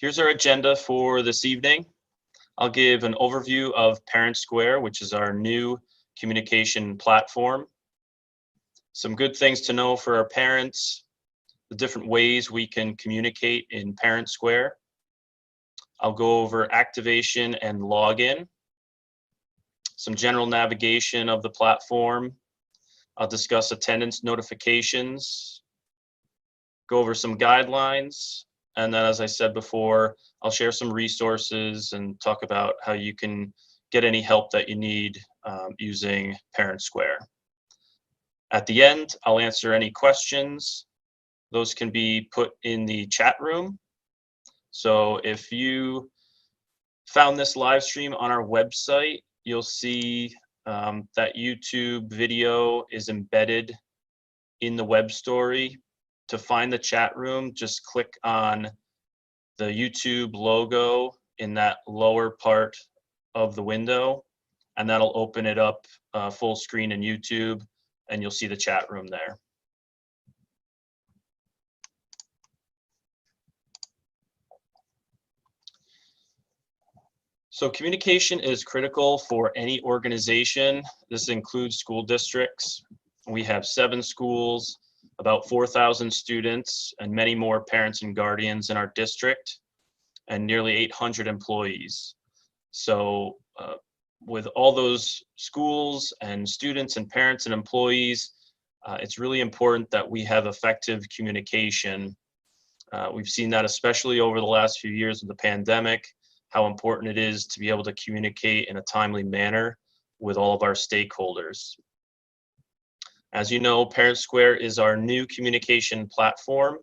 Here's our agenda for this evening. I'll give an overview of ParentSquare, which is our new communication platform. Some good things to know for our parents, the different ways we can communicate in ParentSquare. I'll go over activation and login, some general navigation of the platform. I'll discuss attendance notifications, go over some guidelines, and then, as I said before, I'll share some resources and talk about how you can get any help that you need using ParentSquare. At the end, I'll answer any questions. Those can be put in the chat room. So if you found this live stream on our website, you'll see that YouTube video is embedded in the web story. To find the chat room, just click on the YouTube logo in that lower part of the window, and that'll open it up full screen in YouTube, and you'll see the chat room there. So communication is critical for any organization. This includes school districts. We have 7 schools, about 4,000 students, and many more parents and guardians in our district, and nearly 800 employees. So with all those schools and students and parents and employees, it's really important that we have effective communication. We've seen that especially over the last few years of the pandemic, how important it is to be able to communicate in a timely manner with all of our stakeholders. As you know, ParentSquare is our new communication platform,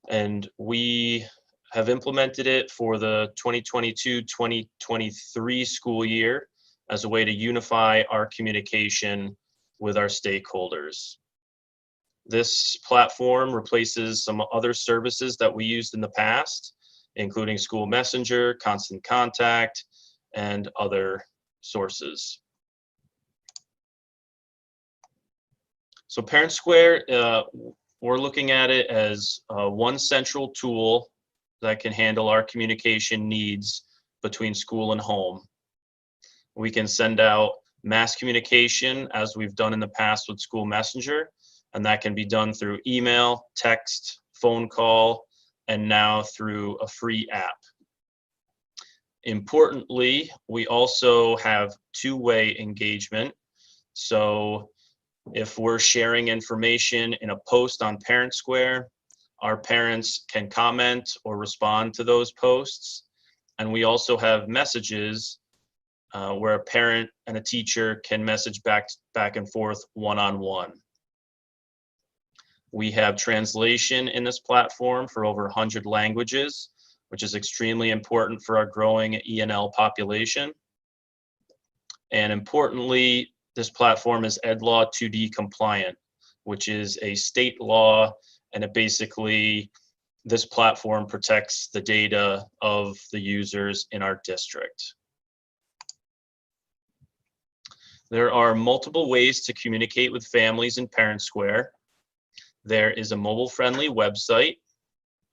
and we have implemented it for the 2022-2023 school year as a way to unify our communication with our stakeholders. This platform replaces some other services that we used in the past, including School Messenger, Constant Contact, and other sources. So ParentSquare, we're looking at it as one central tool that can handle our communication needs between school and home. We can send out mass communication as we've done in the past with School Messenger, and that can be done through email, text, phone call, and now through a free app. Importantly, we also have two-way engagement. So if we're sharing information in a post on ParentSquare, our parents can comment or respond to those posts. And we also have messages where a parent and a teacher can message back and forth one-on-one. We have translation in this platform for over 100 languages, which is extremely important for our growing ENL population. And importantly, this platform is EdLaw 2D compliant, which is a state law, and it basically, this platform protects the data of the users in our district. There are multiple ways to communicate with families in ParentSquare. There is a mobile-friendly website,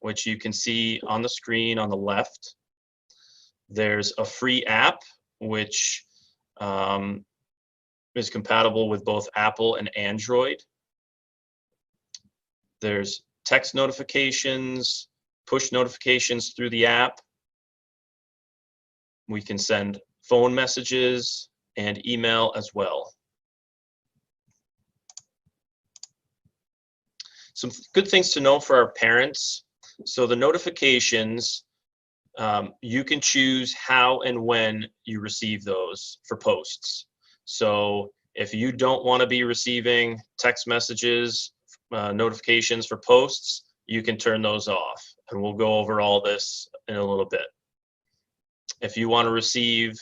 which you can see on the screen on the left. There's a free app, which is compatible with both Apple and Android. There's text notifications, push notifications through the app. We can send phone messages and email as well. Some good things to know for our parents. So the notifications, you can choose how and when you receive those for posts. So if you don't want to be receiving text messages, notifications for posts, you can turn those off. And we'll go over all this in a little bit. If you want to receive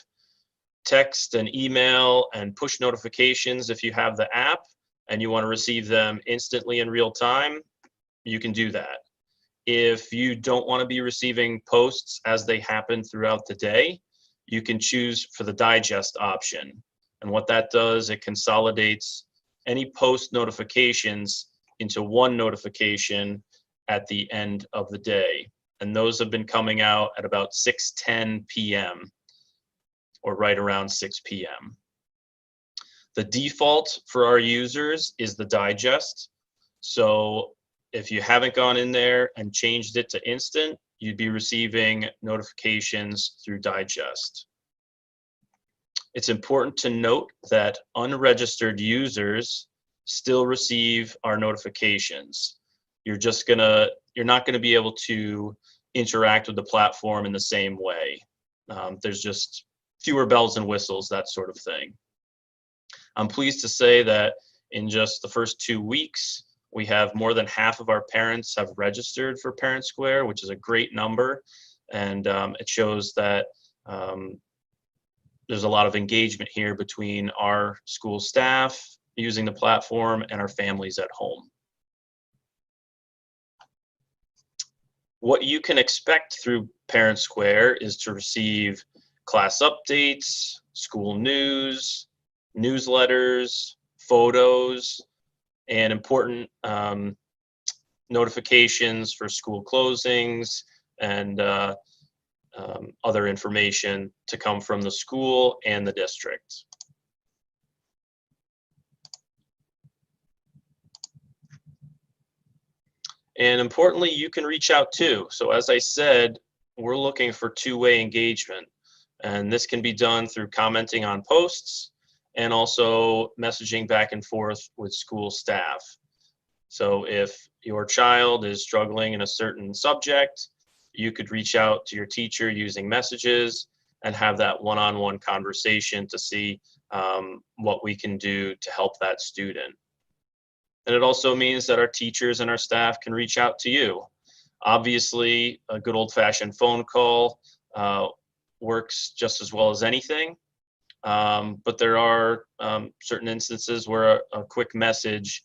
text and email and push notifications, if you have the app and you want to receive them instantly in real time, you can do that. If you don't want to be receiving posts as they happen throughout the day, you can choose for the digest option. And what that does, it consolidates any post notifications into one notification at the end of the day. and those have been coming out at about 6:10 p.m. or right around 6 p.m. The default for our users is the digest. So if you haven't gone in there and changed it to instant, you'd be receiving notifications through digest. It's important to note that unregistered users still receive our notifications. You're not gonna be able to interact with the platform in the same way. There's just fewer bells and whistles, that sort of thing. I'm pleased to say that in just the first 2 weeks, we have more than half of our parents have registered for ParentSquare, which is a great number, and it shows that there's a lot of engagement here between our school staff using the platform and our families at home. What you can expect through ParentSquare is to receive class updates, school news, newsletters, photos, and important notifications for school closings and other information to come from the school and the district. And importantly, you can reach out too. So as I said, we're looking for two-way engagement, and this can be done through commenting on posts and also messaging back and forth with school staff. So if your child is struggling in a certain subject, you could reach out to your teacher using messages and have that one-on-one conversation to see what we can do to help that student. And it also means that our teachers and our staff can reach out to you. Obviously, a good old-fashioned phone call works just as well as anything. But there are certain instances where a quick message,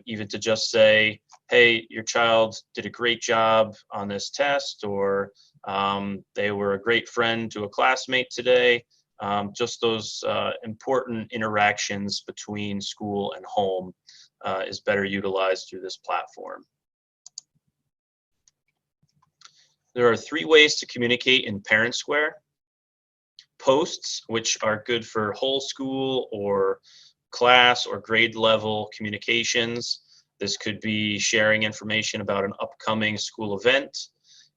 even to just say, hey, your child did a great job on this test, or they were a great friend to a classmate today. Just those important interactions between school and home is better utilized through this platform. There are 3 ways to communicate in ParentSquare. Posts, which are good for whole school or class or grade level communications. This could be sharing information about an upcoming school event.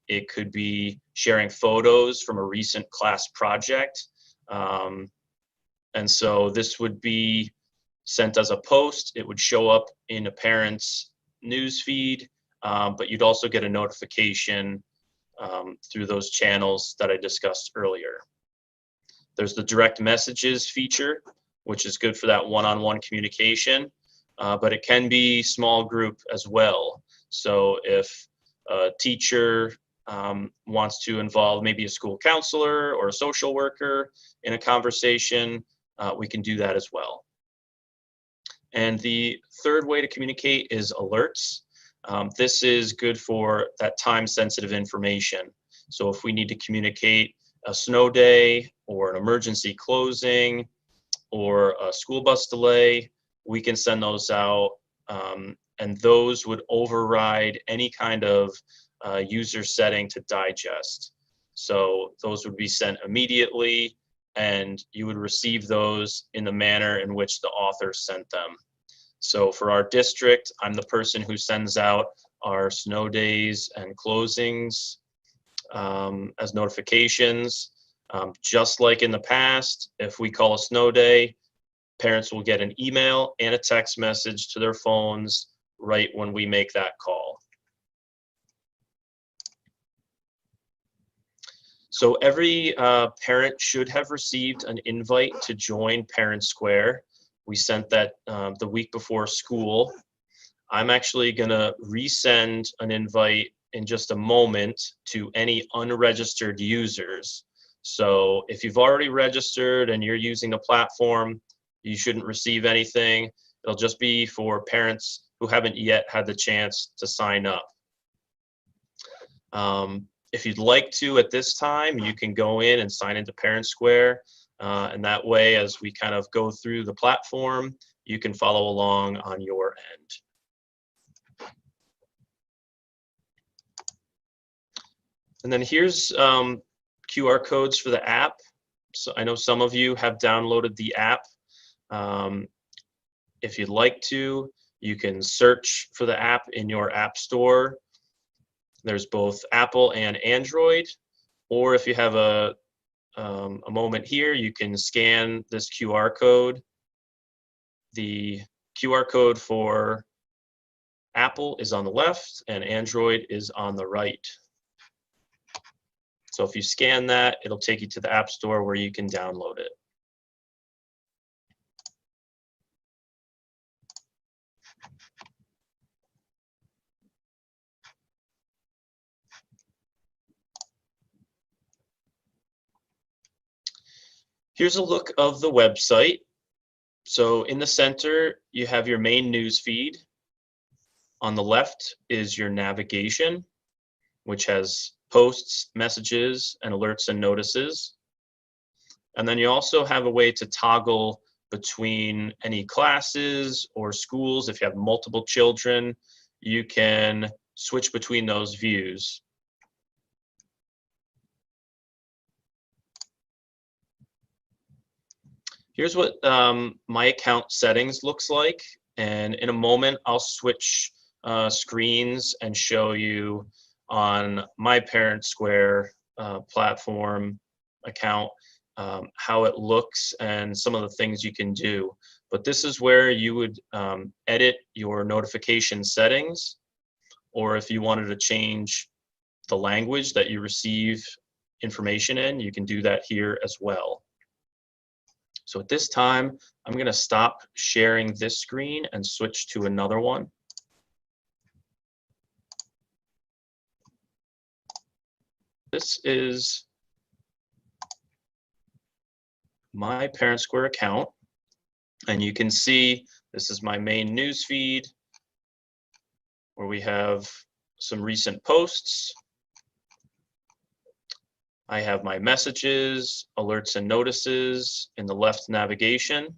It could be sharing photos from a recent class project. And so this would be sent as a post. It would show up in a parent's news feed, but you'd also get a notification through those channels that I discussed earlier. There's the direct messages feature, which is good for that one-on-one communication, but it can be small group as well. So if a teacher wants to involve maybe a school counselor or a social worker in a conversation, we can do that as well. And the third way to communicate is alerts. This is good for that time-sensitive information. So if we need to communicate a snow day or an emergency closing or a school bus delay, we can send those out, and those would override any kind of user setting to digest. So those would be sent immediately, and you would receive those in the manner in which the author sent them. So for our district, I'm the person who sends out our snow days and closings as notifications. Just like in the past, if we call a snow day, parents will get an email and a text message to their phones right when we make that call. So every parent should have received an invite to join ParentSquare. We sent that the week before school. I'm actually gonna resend an invite in just a moment to any unregistered users. So if you've already registered and you're using the platform, you shouldn't receive anything. It'll just be for parents who haven't yet had the chance to sign up. If you'd like to at this time, you can go in and sign into ParentSquare. And that way, as we kind of go through the platform, you can follow along on your end. And then here's QR codes for the app. So I know some of you have downloaded the app. Um, if you'd like to, you can search for the app in your app store. There's both Apple and Android. Or if you have a moment here, you can scan this QR code. The QR code for Apple is on the left and Android is on the right. So if you scan that, it'll take you to the App Store where you can download it. Here's a look of the website. So in the center, you have your main news feed. On the left is your navigation, which has posts, messages, and alerts and notices. And then you also have a way to toggle between any classes or schools. If you have multiple children, you can switch between those views. Here's what my account settings looks like. And in a moment, I'll switch screens and show you on my ParentSquare platform account how it looks and some of the things you can do. But this is where you would edit your notification settings, or if you wanted to change the language that you receive information in, you can do that here as well. So at this time, I'm going to stop sharing this screen and switch to another one. This is my ParentSquare account, and you can see this is my main news feed where we have some recent posts. I have my messages, alerts, and notices in the left navigation.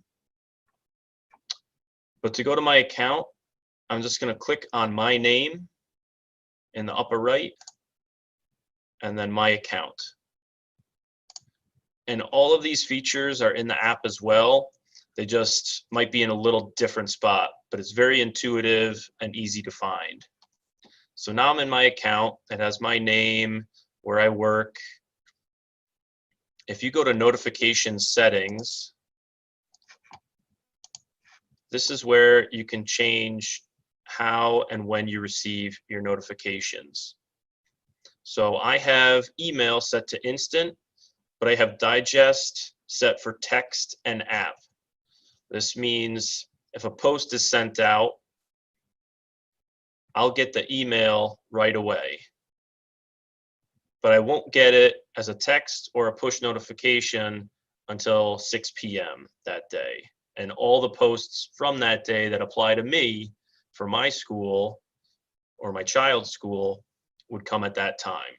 But to go to my account, I'm just going to click on my name in the upper right, and then my account. And all of these features are in the app as well. They just might be in a little different spot, but it's very intuitive and easy to find. So now I'm in my account. It has my name, where I work. If you go to notification settings, this is where you can change how and when you receive your notifications. So I have email set to instant, but I have digest set for text and app. This means if a post is sent out, I'll get the email right away. But I won't get it as a text or a push notification until 6 p.m. that day. And all the posts from that day that apply to me for my school or my child's school would come at that time.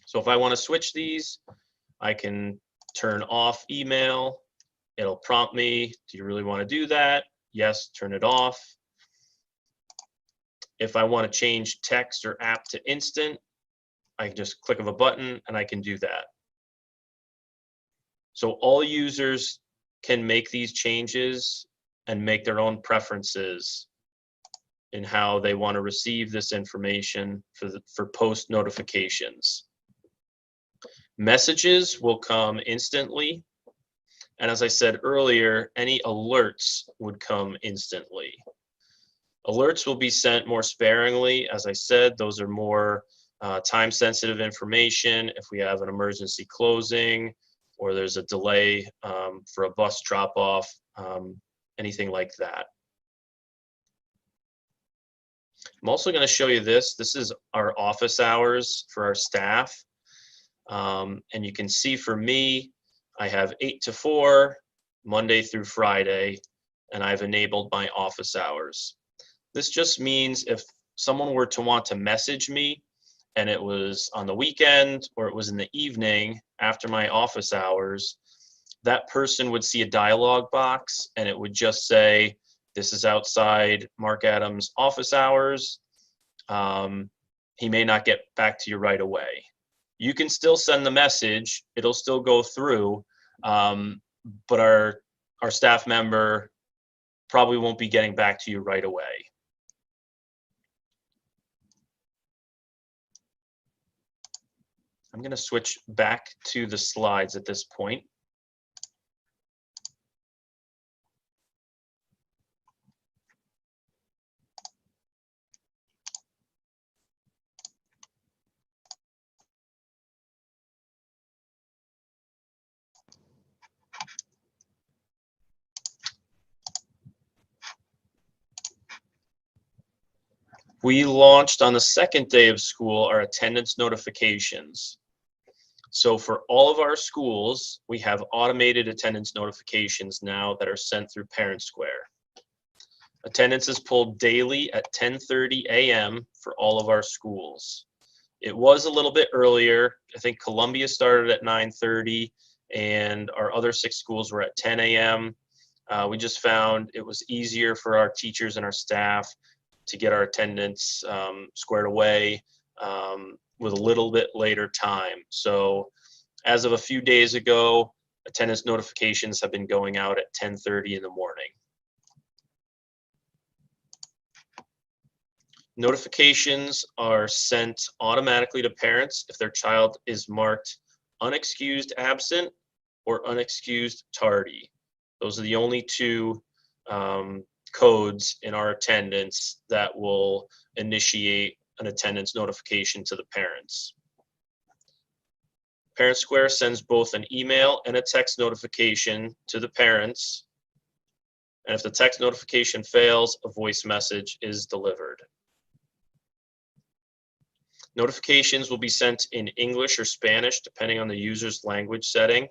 So if I want to switch these, I can turn off email. It'll prompt me, do you really want to do that? Yes, turn it off. If I want to change text or app to instant, I can just click of a button and I can do that. So all users can make these changes and make their own preferences in how they want to receive this information for post notifications. Messages will come instantly. And as I said earlier, any alerts would come instantly. Alerts will be sent more sparingly. As I said, those are more time-sensitive information. If we have an emergency closing or there's a delay for a bus drop-off, anything like that. I'm also going to show you this. This is our office hours for our staff. And you can see for me, I have 8 to 4, Monday through Friday, and I've enabled my office hours. This just means if someone were to want to message me and it was on the weekend or it was in the evening after my office hours, that person would see a dialog box and it would just say, this is outside Mark Adams' office hours. He may not get back to you right away. you can still send the message. It'll still go through, but our staff member probably won't be getting back to you right away. I'm going to switch back to the slides at this point. We launched on the second day of school our attendance notifications. So for all of our schools, we have automated attendance notifications now that are sent through ParentSquare. Attendance is pulled daily at 10:30 a.m. for all of our schools. It was a little bit earlier. I think Columbia started at 9:30 and our other 6 schools were at 10 a.m. We just found it was easier for our teachers and our staff to get our attendance squared away with a little bit later time. So as of a few days ago, attendance notifications have been going out at 10:30 in the morning. Notifications are sent automatically to parents if their child is marked unexcused absent or unexcused tardy. Those are the only 2 codes in our attendance that will initiate an attendance notification to the parents. ParentSquare sends both an email and a text notification to the parents, and if the text notification fails, a voice message is delivered. Notifications will be sent in English or Spanish, depending on the user's language setting.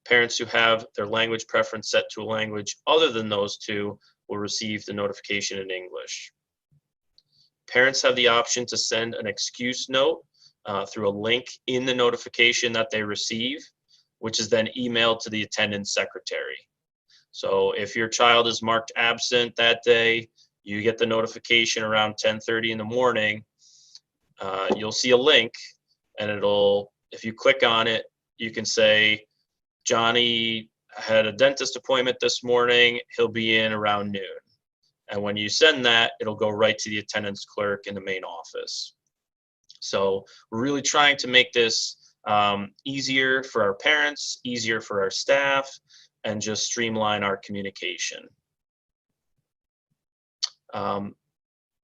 Parents who have their language preference set to a language other than those 2 will receive the notification in English. Parents have the option to send an excuse note through a link in the notification that they receive, which is then emailed to the attendance secretary. So if your child is marked absent that day, you get the notification around 10:30 in the morning. You'll see a link, and if you click on it, you can say, Johnny had a dentist appointment this morning, he'll be in around noon. And when you send that, it'll go right to the attendance clerk in the main office. So we're really trying to make this easier for our parents, easier for our staff, and just streamline our communication.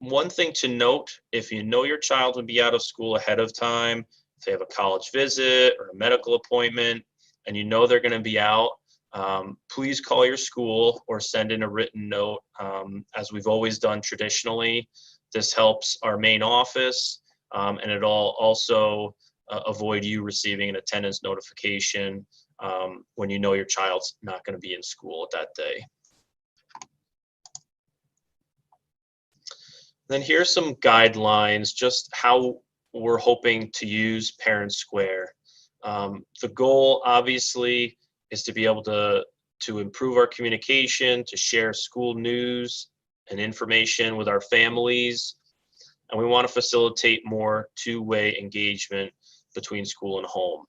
One thing to note, if you know your child would be out of school ahead of time, if they have a college visit or a medical appointment, and you know they're going to be out, please call your school or send in a written note, as we've always done traditionally. This helps our main office, and it'll also avoid you receiving an attendance notification when you know your child's not going to be in school that day. Then here's some guidelines, just how we're hoping to use ParentSquare. The goal, obviously, is to be able to improve our communication, to share school news and information with our families, and we want to facilitate more 2-way engagement between school and home.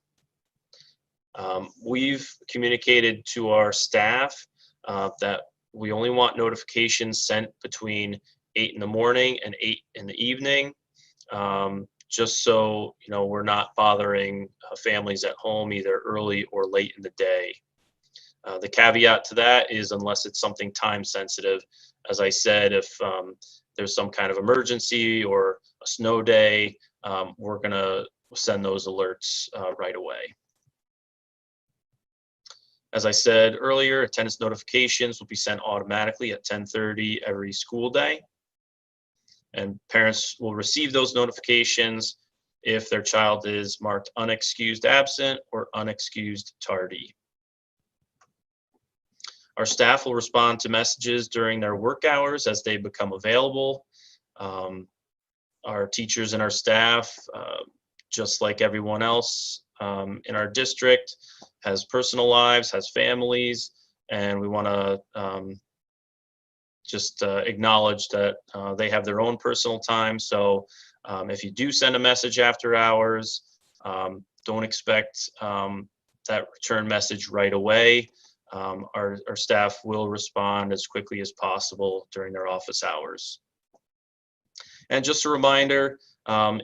We've communicated to our staff that we only want notifications sent between 8 in the morning and 8 in the evening, just so we're not bothering families at home either early or late in the day. The caveat to that is unless it's something time sensitive. As I said, if there's some kind of emergency or a snow day, we're going to send those alerts right away. As I said earlier, attendance notifications will be sent automatically at 10:30 every school day. And parents will receive those notifications if their child is marked unexcused absent or unexcused tardy. Our staff will respond to messages during their work hours as they become available. Our teachers and our staff, just like everyone else in our district, has personal lives, has families, and we want to just acknowledge that they have their own personal time. So if you do send a message after hours, Don't expect that return message right away. Our staff will respond as quickly as possible during their office hours. And just a reminder,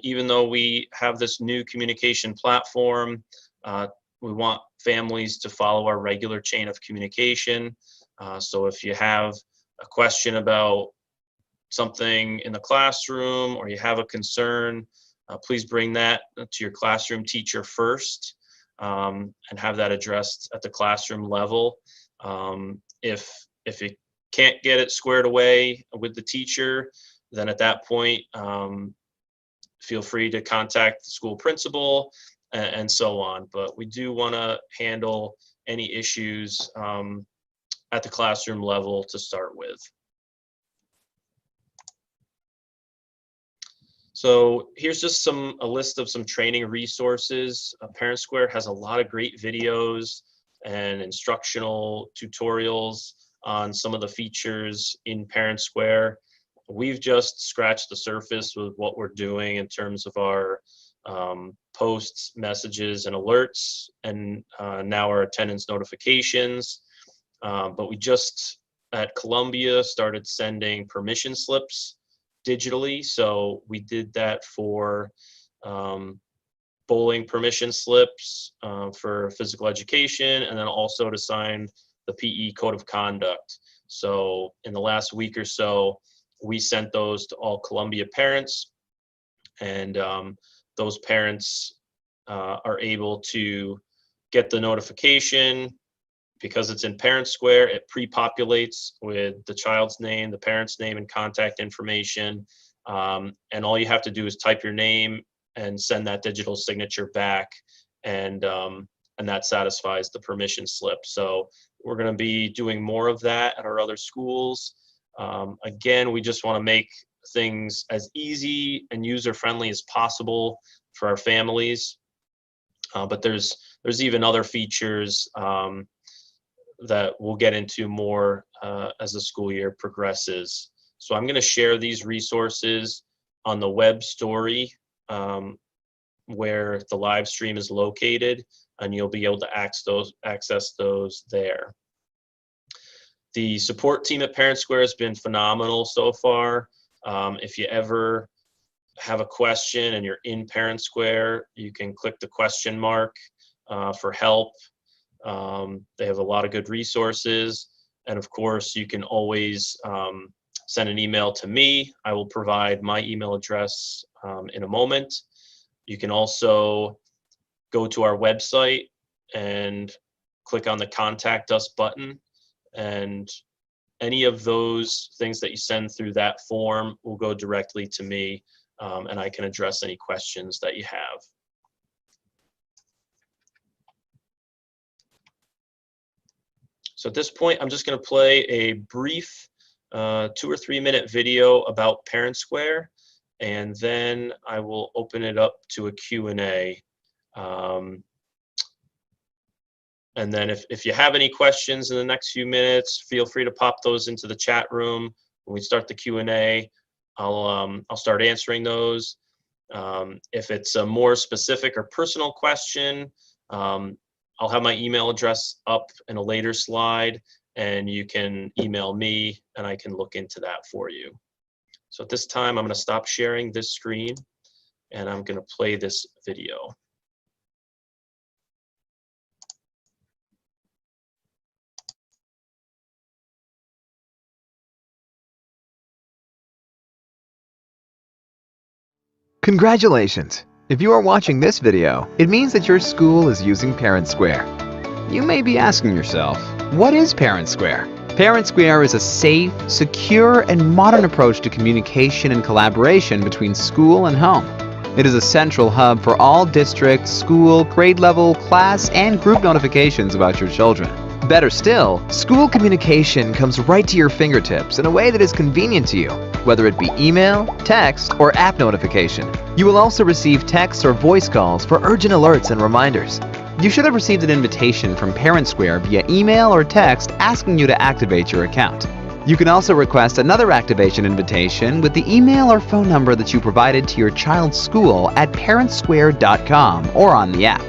even though we have this new communication platform, we want families to follow our regular chain of communication. So if you have a question about something in the classroom or you have a concern, please bring that to your classroom teacher first, and have that addressed at the classroom level. If you can't get it squared away with the teacher, then at that point, feel free to contact the school principal and so on. But we do want to handle any issues at the classroom level to start with. So here's just a list of some training resources. ParentSquare has a lot of great videos and instructional tutorials on some of the features in ParentSquare. We've just scratched the surface with what we're doing in terms of our posts, messages, and alerts, and now our attendance notifications. But we just, at Columbia, started sending permission slips digitally. So we did that for bowling permission slips, for physical education, and then also to sign the PE code of conduct. So in the last week or so, we sent those to all Columbia parents, and those parents are able to get the notification. Because it's in ParentSquare, it pre-populates with the child's name, the parent's name, and contact information. And all you have to do is type your name and send that digital signature back, and that satisfies the permission slip. So we're going to be doing more of that at our other schools. Again, we just want to make things as easy and user-friendly as possible for our families. But there's even other features that we'll get into more as the school year progresses. So I'm going to share these resources on the web story where the live stream is located, and you'll be able to access those there. The support team at ParentSquare has been phenomenal so far. If you ever have a question and you're in ParentSquare, you can click the question mark for help. They have a lot of good resources, and of course you can always send an email to me. I will provide my email address in a moment. You can also go to our website and click on the Contact Us button, and any of those things that you send through that form will go directly to me, and I can address any questions that you have. So at this point, I'm just going to play a brief 2 or 3 minute video about ParentSquare, and then I will open it up to a Q&A. And then if you have any questions in the next few minutes, feel free to pop those into the chat room. When we start the Q&A, I'll start answering those. If it's a more specific or personal question, I'll have my email address up in a later slide, and you can email me and I can look into that for you. So at this time, I'm going to stop sharing this screen and I'm going to play this video. Congratulations! If you are watching this video, it means that your school is using ParentSquare. You may be asking yourself, what is ParentSquare? ParentSquare is a safe, secure, and modern approach to communication and collaboration between school and home. It is a central hub for all district, school, grade level, class, and group notifications about your children. Better still, school communication comes right to your fingertips in a way that is convenient to you, whether it be email, text, or app notification. You will also receive texts or voice calls for urgent alerts and reminders. You should have received an invitation from ParentSquare via email or text asking you to activate your account. You can also request another activation invitation with the email or phone number that you provided to your child's school at ParentSquare.com or on the app.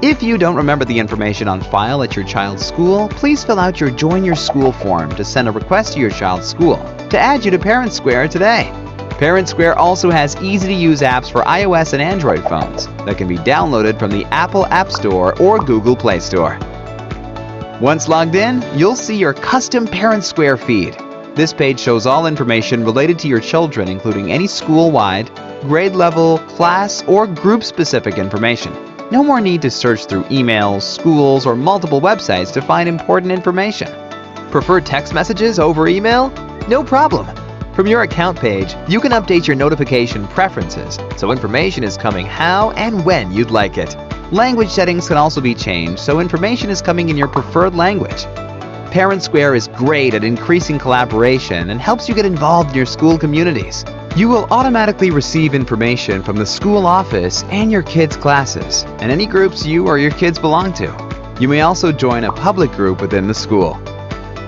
If you don't remember the information on file at your child's school, please fill out your Join Your School form to send a request to your child's school to add you to ParentSquare today. ParentSquare also has easy-to-use apps for iOS and Android phones that can be downloaded from the Apple App Store or Google Play Store. Once logged in, you'll see your custom ParentSquare feed. This page shows all information related to your children, including any school-wide, grade level, class, or group-specific information. No more need to search through emails, schools, or multiple websites to find important information. Prefer text messages over email? No problem. From your account page, you can update your notification preferences so information is coming how and when you'd like it. Language settings can also be changed so information is coming in your preferred language. ParentSquare is great at increasing collaboration and helps you get involved in your school communities. You will automatically receive information from the school office and your kids' classes, and any groups you or your kids belong to. You may also join a public group within the school.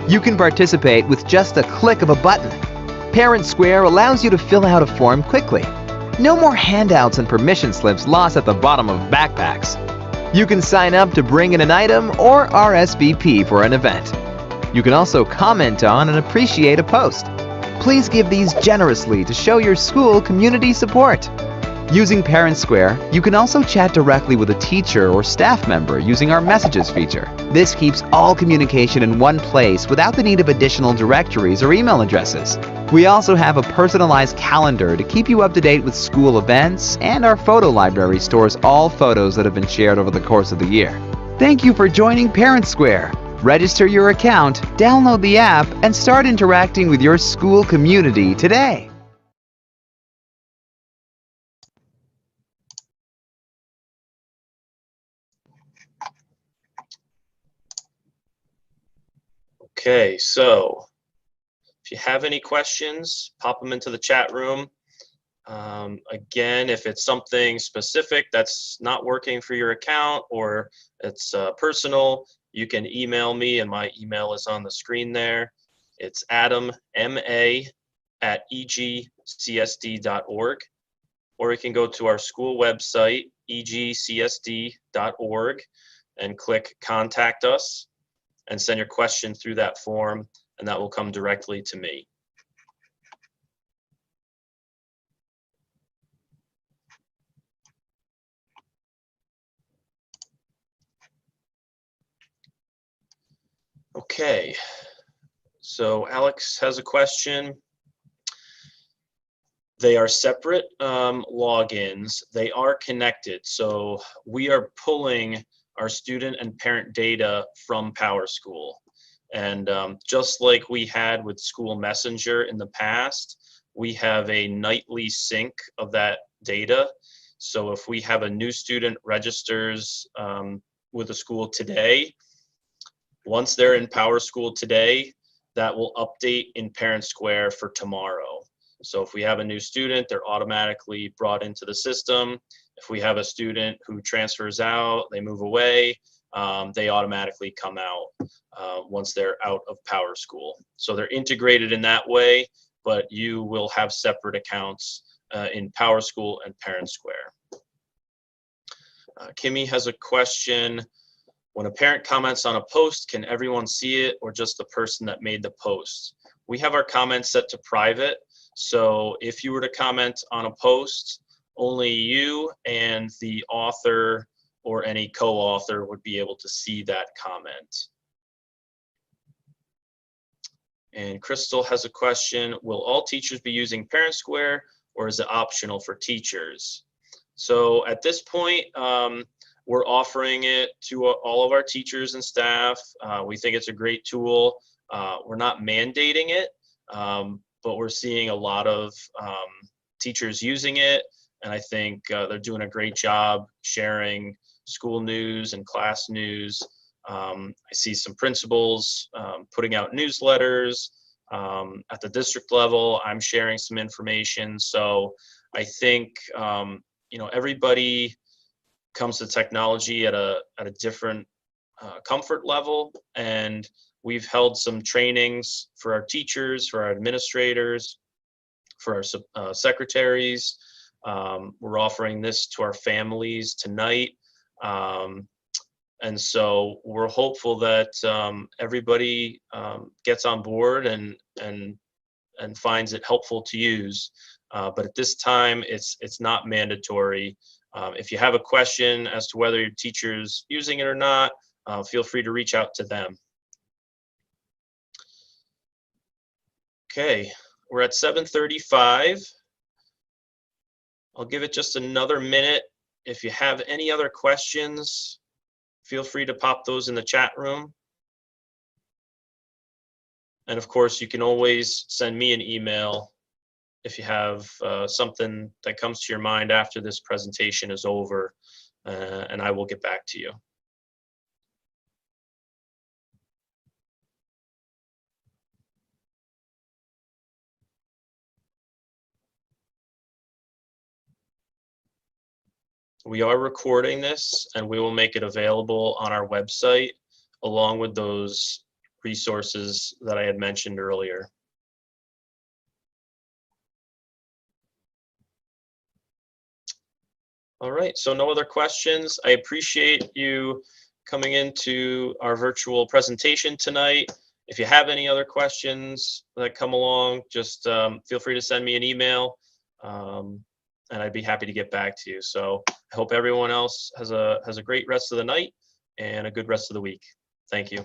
You can participate with just a click of a button. ParentSquare allows you to fill out a form quickly. No more handouts and permission slips lost at the bottom of backpacks. You can sign up to bring in an item or RSVP for an event. You can also comment on and appreciate a post. Please give these generously to show your school community support. Using ParentSquare, you can also chat directly with a teacher or staff member using our Messages feature. This keeps all communication in one place without the need of additional directories or email addresses. We also have a personalized calendar to keep you up to date with school events, and our photo library stores all photos that have been shared over the course of the year. Thank you for joining ParentSquare. Register your account, download the app, and start interacting with your school community today. Okay, so if you have any questions, pop them into the chat room. Again, if it's something specific that's not working for your account or it's personal, you can email me, and my email is on the screen there. It's adamma@egcsd.org, or you can go to our school website, egcsd.org, and click Contact Us and send your question through that form, and that will come directly to me. Okay, so Alex has a question. They are separate logins. They are connected. So we are pulling our student and parent data from PowerSchool. And just like we had with School Messenger in the past, we have a nightly sync of that data. So if we have a new student registers with a school today, once they're in PowerSchool today, that will update in ParentSquare for tomorrow. So if we have a new student, they're automatically brought into the system. If we have a student who transfers out, they move away, they automatically come out once they're out of PowerSchool. So they're integrated in that way, but you will have separate accounts in PowerSchool and ParentSquare. Kimmy has a question. When a parent comments on a post, can everyone see it or just the person that made the post? We have our comments set to private. So if you were to comment on a post, only you and the author or any co-author would be able to see that comment. And Crystal has a question. Will all teachers be using ParentSquare, or is it optional for teachers? So at this point, we're offering it to all of our teachers and staff. We think it's a great tool. We're not mandating it, but we're seeing a lot of teachers using it. And I think they're doing a great job sharing school news and class news. I see some principals putting out newsletters. At the district level, I'm sharing some information. So I think, everybody comes to technology at a different comfort level, and we've held some trainings for our teachers, for our administrators, for our secretaries. We're offering this to our families tonight. And so we're hopeful that everybody gets on board and finds it helpful to use. But at this time, it's not mandatory. If you have a question as to whether your teacher's using it or not, feel free to reach out to them. Okay, we're at 7:35. I'll give it just another minute. If you have any other questions, feel free to pop those in the chat room. And of course, you can always send me an email if you have something that comes to your mind after this presentation is over, and I will get back to you. We are recording this, and we will make it available on our website along with those resources that I had mentioned earlier. All right, so no other questions. I appreciate you coming into our virtual presentation tonight. If you have any other questions that come along, just feel free to send me an email, and I'd be happy to get back to you. So I hope everyone else has a great rest of the night and a good rest of the week. Thank you.